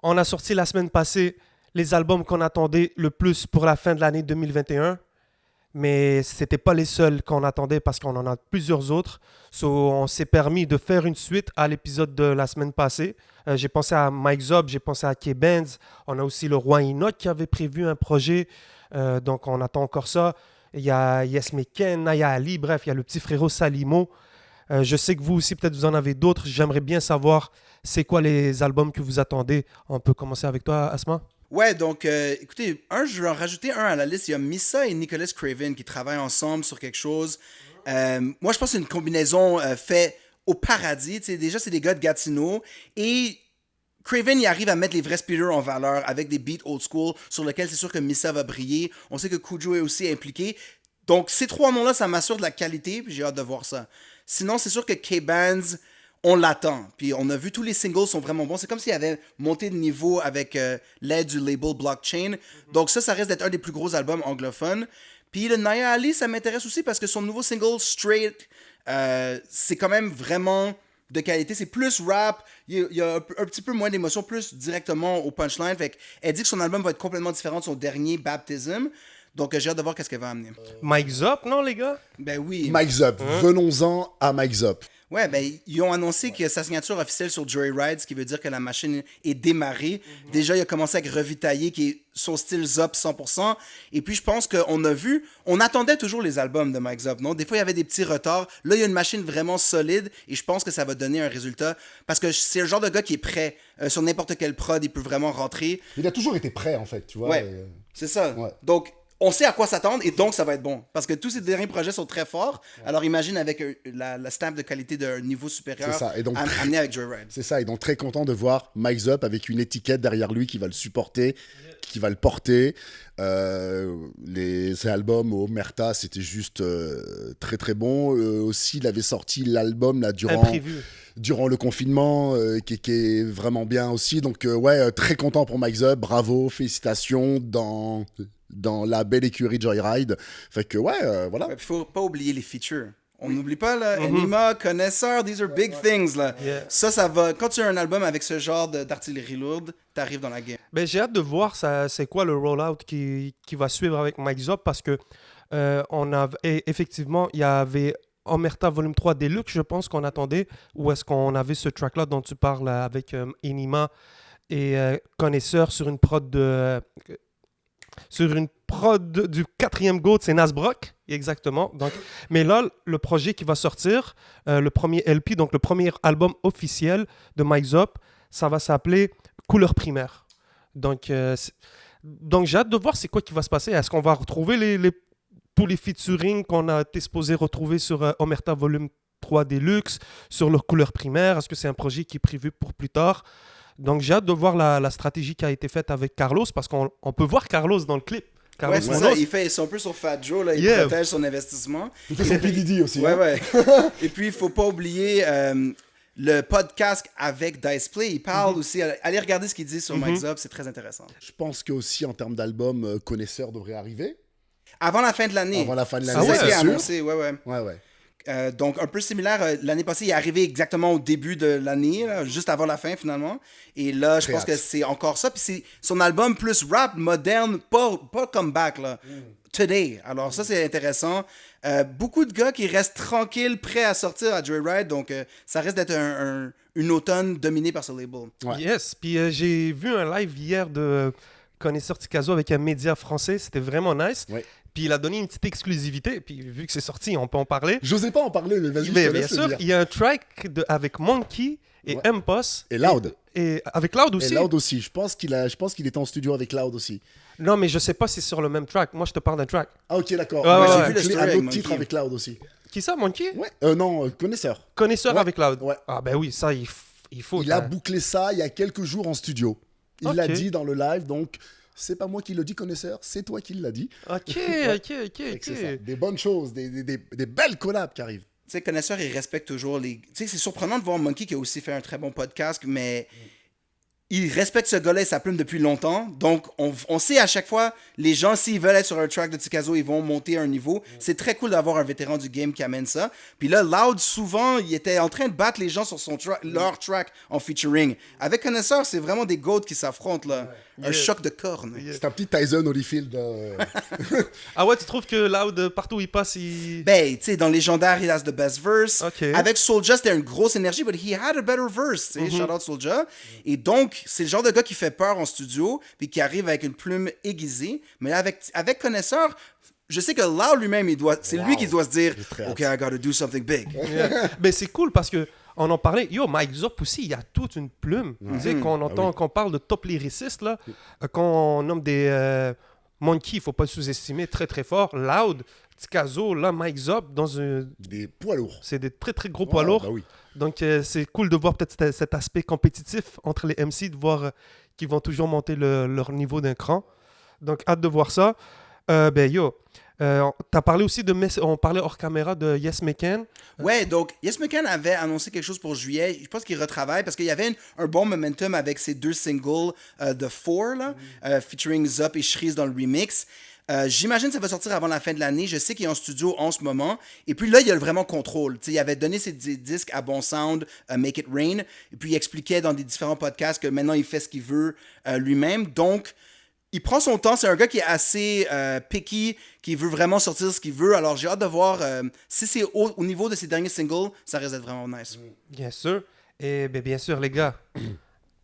On a sorti la semaine passée les albums qu'on attendait le plus pour la fin de l'année 2021. Mais ce n'étaient pas les seuls qu'on attendait parce qu'on en a plusieurs autres. So, on s'est permis de faire une suite à l'épisode de la semaine passée. J'ai pensé à Mike Zob, j'ai pensé à K-Benz. On a aussi le Roi Enoch qui avait prévu un projet. Donc, on attend encore ça. Il y a Yes Meken, Naya Ali, bref, il y a le petit frérot Salimo. Je sais que vous aussi, peut-être vous en avez d'autres. J'aimerais bien savoir c'est quoi les albums que vous attendez. On peut commencer avec toi, Asma? Ouais, donc, écoutez, je vais en rajouter un à la liste. Il y a Missa et Nicholas Craven qui travaillent ensemble sur quelque chose. Moi, je pense que c'est une combinaison faite au paradis. Tu sais, déjà, c'est des gars de Gatineau. Et Craven, il arrive à mettre les vrais speeders en valeur avec des beats old school sur lesquels c'est sûr que Missa va briller. On sait que Kujo est aussi impliqué. Donc, ces trois noms-là, ça m'assure de la qualité, puis j'ai hâte de voir ça. Sinon, c'est sûr que K-Bands, on l'attend. Puis on a vu tous les singles sont vraiment bons. C'est comme s'il avait monté de niveau avec l'aide du label Blockchain. Donc ça reste d'être un des plus gros albums anglophones. Puis le Naya Ali, ça m'intéresse aussi parce que son nouveau single Straight, c'est quand même vraiment de qualité. C'est plus rap, il y a un petit peu moins d'émotion, plus directement au punchline. Fait elle dit que son album va être complètement différent de son dernier Baptism. Donc j'ai hâte de voir qu'est-ce qu'elle va amener. Mike Zop, non les gars? Ben oui. Mike Zop, venons-en à Mike Zop. Ouais, ben, ils ont annoncé que sa signature officielle sur Joyride, ce qui veut dire que la machine est démarrée. Déjà, il a commencé avec Revitailler, qui est son style Zop 100%. Et puis, je pense qu'on a vu, on attendait toujours les albums de Mike Zop, non? Des fois, il y avait des petits retards. Là, il y a une machine vraiment solide et je pense que ça va donner un résultat. Parce que c'est le genre de gars qui est prêt. Sur n'importe quel prod, il peut vraiment rentrer. Il a toujours été prêt, en fait, tu vois. Ouais, c'est ça. Ouais. Donc, on sait à quoi s'attendre et donc ça va être bon. Parce que tous ces derniers projets sont très forts. Alors imagine avec la stamp de qualité d'un niveau supérieur C'est ça. Et donc, amené avec Joyride. C'est ça, et donc très content de voir Mike Zop avec une étiquette derrière lui qui va le supporter, qui va le porter. Ces albums au Omerta, c'était juste très très bon. Aussi, il avait sorti l'album là, durant le confinement, qui est vraiment bien aussi. Donc ouais, très content pour Mike Zop, bravo, félicitations dans la belle écurie Joyride. Fait que ouais, voilà. Il faut pas oublier les features. On n'oublie pas, là, Enima, Connaisseur, these are big things, là. Yeah. Ça va. Quand tu as un album avec ce genre d'artillerie lourde, t'arrives dans la game. Ben, j'ai hâte de voir c'est quoi le rollout qui va suivre avec Mike Zop parce que effectivement, il y avait Omerta Volume 3 Deluxe, je pense qu'on attendait, où est-ce qu'on avait ce track-là dont tu parles avec Enima et Connaisseur sur une prod du quatrième GOAT, c'est Nasbrock, exactement. Donc, mais là, le projet qui va sortir, le premier LP, donc le premier album officiel de Mike Zop, ça va s'appeler Couleur Primaire. Donc j'ai hâte de voir c'est quoi qui va se passer. Est-ce qu'on va retrouver tous les featuring qu'on a été supposé retrouver sur Omerta Volume 3 Deluxe, sur leur Couleur Primaire? Est-ce que c'est un projet qui est prévu pour plus tard? Donc, j'ai hâte de voir la stratégie qui a été faite avec Carlos, parce qu'on peut voir Carlos dans le clip. Carlos Ouais, c'est ça. C'est un peu sur Fat Joe, là. Il protège son investissement. Il fait son PDD aussi. Ouais, hein. ouais. Et puis, il faut pas oublier le podcast avec Diceplay. Il parle aussi. Allez regarder ce qu'il dit sur Mike Zop, c'est très intéressant. Je pense qu'aussi en termes d'album, Connaisseur devrait arriver. Avant la fin de l'année. Avant la fin de C'est l'année, ça qui est c'est sûr. annoncé, ouais. Ouais. Donc, un peu similaire. L'année passée, il est arrivé exactement au début de l'année, là, juste avant la fin, finalement. Et là, je pense que c'est encore ça. Puis c'est son album plus rap, moderne, pas comeback, là. Today. Alors, ça, c'est intéressant. Beaucoup de gars qui restent tranquilles, prêts à sortir à Joyride. Donc, ça risque d'être une automne dominée par ce label. Ouais. Yes. Puis j'ai vu un live hier de Connaisseur Tikazo avec un média français. C'était vraiment nice. Ouais. Puis il a donné une petite exclusivité. Puis vu que c'est sorti, on peut en parler. J'osais pas en parler, mais vas-y, Mais je te bien laisse le sûr, dire. il y a un track avec Monkey et Ouais. M-Poss. Et Loud. Et avec Loud aussi. Et Loud aussi. Je pense qu'il était en studio avec Loud aussi. Non, mais je sais pas si c'est sur le même track. Moi, je te parle d'un track. Ah ok, d'accord. Ouais, Moi, ouais, j'ai ouais. vu Le story un avec autre titre Monkey. avec Loud aussi. Qui ça, Monkey? Ouais. Non, Connaisseur. Connaisseur Ouais. avec Loud. Ouais. Ah ben oui, ça, il faut. Il a bouclé ça il y a quelques jours en studio. Il l'a Ok. dit dans le live, donc c'est pas moi qui le dis, Connaisseur, c'est toi qui l'as dit. Ok. Fait que c'est ça. Des bonnes choses, des belles collabs qui arrivent. Tu sais, Connaisseur, il respecte toujours les... Tu sais, c'est surprenant de voir Monkey qui a aussi fait un très bon podcast, mais il respecte ce gars-là et sa plume depuis longtemps. Donc, on sait à chaque fois, les gens, s'ils veulent être sur un track de Tikazo, ils vont monter un niveau. C'est très cool d'avoir un vétéran du game qui amène ça. Puis là, Loud, souvent, il était en train de battre les gens sur leur track en featuring. Avec Connaisseur, c'est vraiment des goats qui s'affrontent, là. Un choc de cornes. C'est un petit Tyson Holyfield. Ah ouais, tu trouves que Loud, partout où il passe, Ben, tu sais, dans Légendaire, il a the best verse. Okay. Avec Soulja, c'était une grosse énergie, but he had a better verse. Shout out Soulja. Et donc, c'est le genre de gars qui fait peur en studio, puis qui arrive avec une plume aiguisée. Mais là, avec Connaisseur, je sais que Loud lui-même, c'est lui qui doit se dire, OK, I gotta do something big. Ben, c'est cool parce que on en parlait. Yo, Mike Zop aussi, il y a toute une plume. Tu sais, quand on entend, qu'on parle de top lyricistes, là, quand on nomme des Monkey, il ne faut pas le sous-estimer, très très fort. Loud, Tikazo, là, Mike Zop, des poids lourds. C'est des très très gros poids lourds. Bah oui. Donc, c'est cool de voir peut-être cet aspect compétitif entre les MC, de voir qu'ils vont toujours monter leur niveau d'un cran. Donc, hâte de voir ça. Ben, yo. T'as parlé aussi on parlait hors caméra de Yes McCann. Ouais, donc Yes McCann avait annoncé quelque chose pour juillet. Je pense qu'il retravaille parce qu'il y avait un bon momentum avec ses 2 singles The Four, là, featuring Zop et Shreeze dans le remix. J'imagine que ça va sortir avant la fin de l'année. Je sais qu'il est en studio en ce moment. Et puis là, il a vraiment contrôle. T'sais, il avait donné ses disques à Bon Sound, Make It Rain. Et puis il expliquait dans des différents podcasts que maintenant il fait ce qu'il veut lui-même. Donc, il prend son temps. C'est un gars qui est assez picky, qui veut vraiment sortir ce qu'il veut. Alors, j'ai hâte de voir si c'est au niveau de ses derniers singles, ça risque d'être vraiment nice. Bien sûr. Et bien sûr, les gars,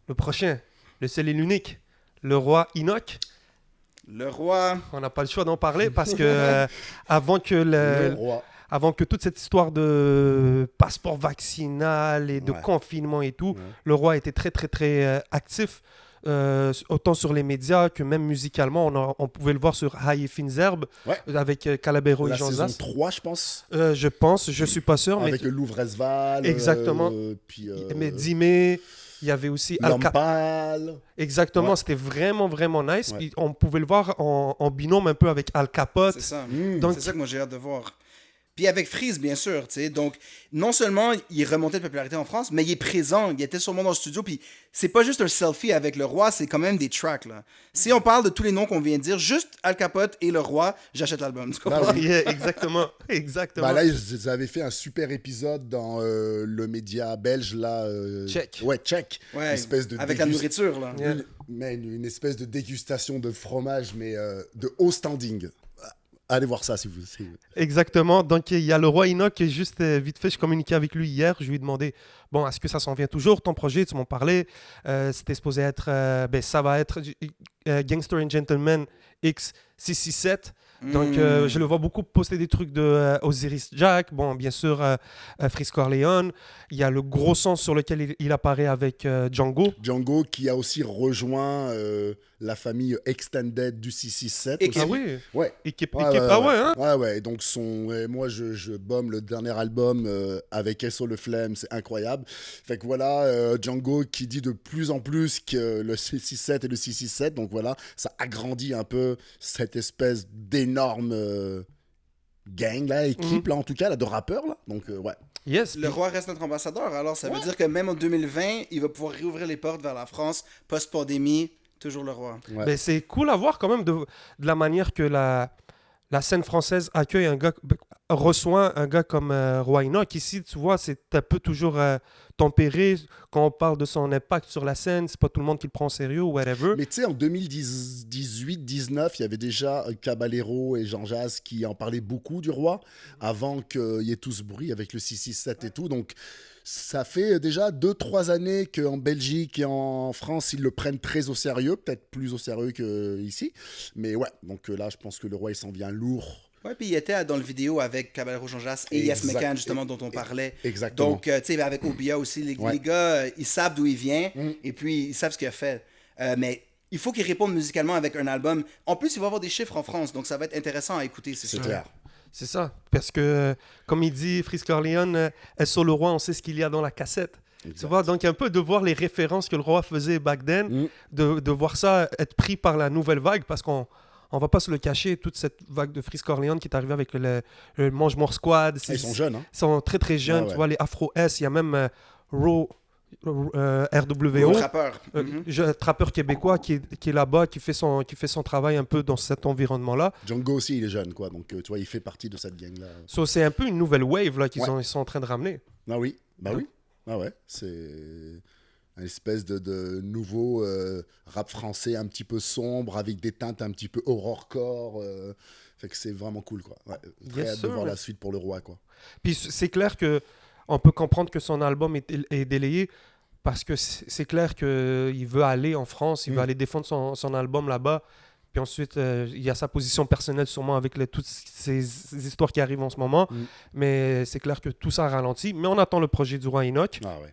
le prochain, le seul et l'unique, le roi Enoch. Le roi. On n'a pas le choix d'en parler parce que avant que toute cette histoire de passeport vaccinal et de confinement et tout, le roi était très, très, très actif. Autant sur les médias que même musicalement, on pouvait le voir sur High et Fines Herbes avec Calabero et Jean Zas. La saison 3, je pense. Je suis pas sûr. Avec Louvresval. Exactement. Mais Dimé, il y avait aussi Lampal. Exactement, c'était vraiment, vraiment nice. Puis on pouvait le voir en binôme un peu avec Al Capote. C'est ça. Donc, c'est ça que moi j'ai hâte de voir. Puis avec Freeze, bien sûr, tu sais. Donc, non seulement il remontait de popularité en France, mais il est présent. Il était sûrement dans le studio. Puis, c'est pas juste un selfie avec le roi, c'est quand même des tracks, là. Si on parle de tous les noms qu'on vient de dire, juste Al Capote et le roi, j'achète l'album. Tu comprends? Exactement. Exactement. Bah là, ils avaient fait un super épisode dans le média belge, là. Check. Ouais, Check. Ouais, une espèce de avec la nourriture, là. Une espèce de dégustation de fromage, mais de haut standing. Allez voir ça si vous voulez. Exactement. Donc, il y a le roi Enoch qui est juste vite fait. Je communiquais avec lui hier. Je lui ai demandé, bon, est-ce que ça s'en vient toujours, ton projet? Tu m'en parlais. C'était supposé être, ça va être Gangster and Gentleman X667. Donc, je le vois beaucoup poster des trucs de Osiris Jack. Bon, bien sûr, Freeze Corleone. Il y a le gros son sur lequel il apparaît avec Django. Django qui a aussi rejoint la famille Extended du 667. Ah oui? Ouais. Équipe, ouais, hein? Ouais. Donc, moi, je bombe le dernier album avec SO Le Flemme. C'est incroyable. Fait que voilà, Django qui dit de plus en plus que le 667 est le 667. Donc voilà, ça agrandit un peu cette espèce d'énorme gang, là, équipe, là, en tout cas, là, de rappeurs, là. Donc, ouais. Yes, le roi reste notre ambassadeur. Alors, ça veut dire que même en 2020, il va pouvoir réouvrir les portes vers la France, post-pandémie, toujours le roi. Ouais. Mais c'est cool à voir quand même de la manière que la scène française accueille reçoit un gars comme Roi Enoch. Ici, tu vois, c'est un peu toujours tempéré. Quand on parle de son impact sur la scène, c'est pas tout le monde qui le prend au sérieux ou whatever. Mais tu sais, en 2018-19, il y avait déjà Caballero et Jean Jazz qui en parlaient beaucoup du roi, avant qu'il y ait tout ce bruit avec le 667 et tout. Donc, ça fait déjà 2-3 années qu'en Belgique et en France, ils le prennent très au sérieux, peut-être plus au sérieux qu'ici. Mais ouais, donc là, je pense que le roi, il s'en vient lourd. Ouais, puis il était dans le vidéo avec Caballero Jean Jazz et Yes McCann, justement, dont on parlait. Exactement. Donc, tu sais, avec Obia aussi, les gars, ils savent d'où il vient et puis ils savent ce qu'il a fait. Mais il faut qu'il réponde musicalement avec un album. En plus, il va avoir des chiffres en France, donc ça va être intéressant à écouter, c'est sûr. Clair. C'est ça, parce que, comme il dit Freeze Corleone, sur le roi, on sait ce qu'il y a dans la cassette. Exact. Tu vois, donc un peu de voir les références que le roi faisait back then, de voir ça être pris par la nouvelle vague, parce qu'on ne va pas se le cacher, toute cette vague de Freeze Corleone qui est arrivée avec le Mange-More Squad. Ils sont jeunes, hein? Ils sont très très jeunes, tu vois, les Afro S, il y a même Raw, RWO, rappeur. Trappeur québécois qui est là-bas, qui fait son travail un peu dans cet environnement-là. Django aussi, il est jeune, quoi. Donc, tu vois, il fait partie de cette gang-là. So, c'est un peu une nouvelle wave là, ils sont en train de ramener. Ah oui, oui. Ah ouais, c'est une espèce de nouveau rap français un petit peu sombre, avec des teintes un petit peu horrorcore. Fait que c'est vraiment cool, quoi. Ouais, très hâte de voir la suite pour le roi, quoi. Puis c'est clair que on peut comprendre que son album est délayé parce que c'est clair qu'il veut aller en France, il veut aller défendre son album là-bas. Puis ensuite, il y a sa position personnelle sûrement avec toutes ces histoires qui arrivent en ce moment. Mais c'est clair que tout ça ralentit. Mais on attend le projet du roi Enoch. Ah ouais.